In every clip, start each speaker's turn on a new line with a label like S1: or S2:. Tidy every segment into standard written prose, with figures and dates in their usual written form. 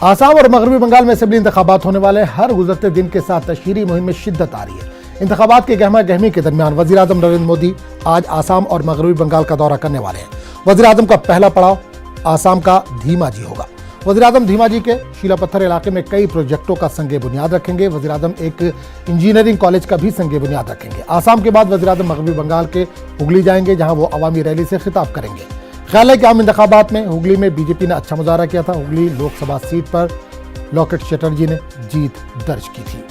S1: आसाम और मगरबी बंगाल में असेंबली इंतखाबात होने वाले हैं। हर गुजरते दिन के साथ तशहीरी मुहिम में शिद्दत आ रही है। इंतखाबात के गहमा गहमी के दरमियान वज़ीर आज़म नरेंद्र मोदी आज आसाम और मगरबी बंगाल का दौरा करने वाले हैं। वज़ीर आज़म का पहला पड़ाव आसाम का धीमाजी होगा। वज़ीर आज़म धीमाजी के शीलापत्थर इलाके में कई प्रोजेक्टों का संगे बुनियाद रखेंगे। वज़ीर आज़म एक इंजीनियरिंग कॉलेज का भी संगे बुनियाद रखेंगे। आसाम के बाद वज़ीर आज़म मगरबी बंगाल के हुगली जाएंगे, जहां वो अवामी रैली से खिताब करेंगे। ख्याल है कि आम इंतखाबात में हुगली में बीजेपी ने अच्छा मुजाहरा किया था। हुगली लोकसभा सीट पर लॉकेट चटर्जी ने जीत दर्ज की थी।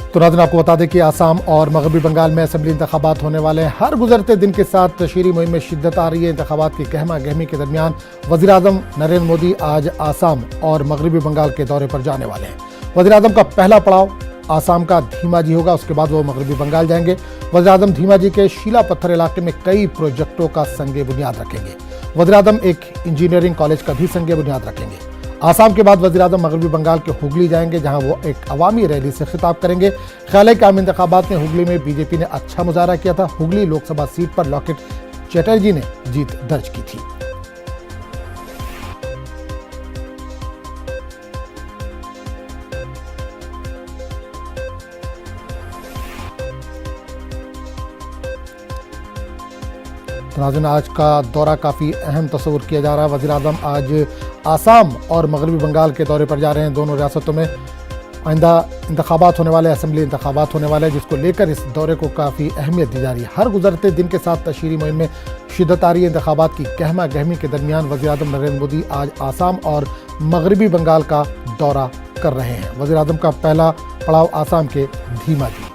S1: तो नाज़रीन, आपको बता दें कि आसाम और मगरबी बंगाल में असेंबली इंतखाबात होने वाले हैं। हर गुजरते दिन के साथ तशहीरी मुहिम में शिद्दत आ रही है। इंतखाबात की गहमा गहमी के दरमियान वज़ीर आज़म नरेंद्र मोदी आज आसाम और मगरबी बंगाल के दौरे पर जाने वाले हैं। वज़ीर आज़म का पहला पड़ाव आसाम का धीमाजी होगा, उसके बाद वो मगरबी बंगाल जाएंगे। वज़ीर आज़म धीमाजी के शीलापत्थर इलाके में कई प्रोजेक्टों का संगे बुनियाद रखेंगे। वज़ीर आज़म एक इंजीनियरिंग कॉलेज का भी संगे बुनियाद रखेंगे। आसाम के बाद वज़ीर आज़म मगरबी बंगाल के हुगली जाएंगे, जहां वो एक अवामी रैली से खिताब करेंगे। ख्याल है कि आम इंतखाबात में हुगली में बीजेपी ने अच्छा मुजाहरा किया था। हुगली लोकसभा सीट पर लॉकेट चटर्जी ने जीत दर्ज की थी। नाज़रीन, आज का दौरा काफ़ी अहम तस्वुर किया जा रहा है। वज़ीर आज़म आज आसाम और मगरबी बंगाल के दौरे पर जा रहे हैं। दोनों रियासतों में आइंदा इंतखाबात होने वाले, असेंबली इंतखाबात होने वाले हैं, जिसको लेकर इस दौरे को काफ़ी अहमियत दी जा रही है। हर गुजरते दिन के साथ तशहीरी मुहिम में शिद्दत आ रही है। इंतखाबात की गहमा गहमी के दरमियान वज़ीर आज़म नरेंद्र मोदी आज आसाम और मगरबी बंगाल का दौरा कर रहे हैं। वज़ीर आज़म का पहला पड़ाव आसाम के धीमाजी।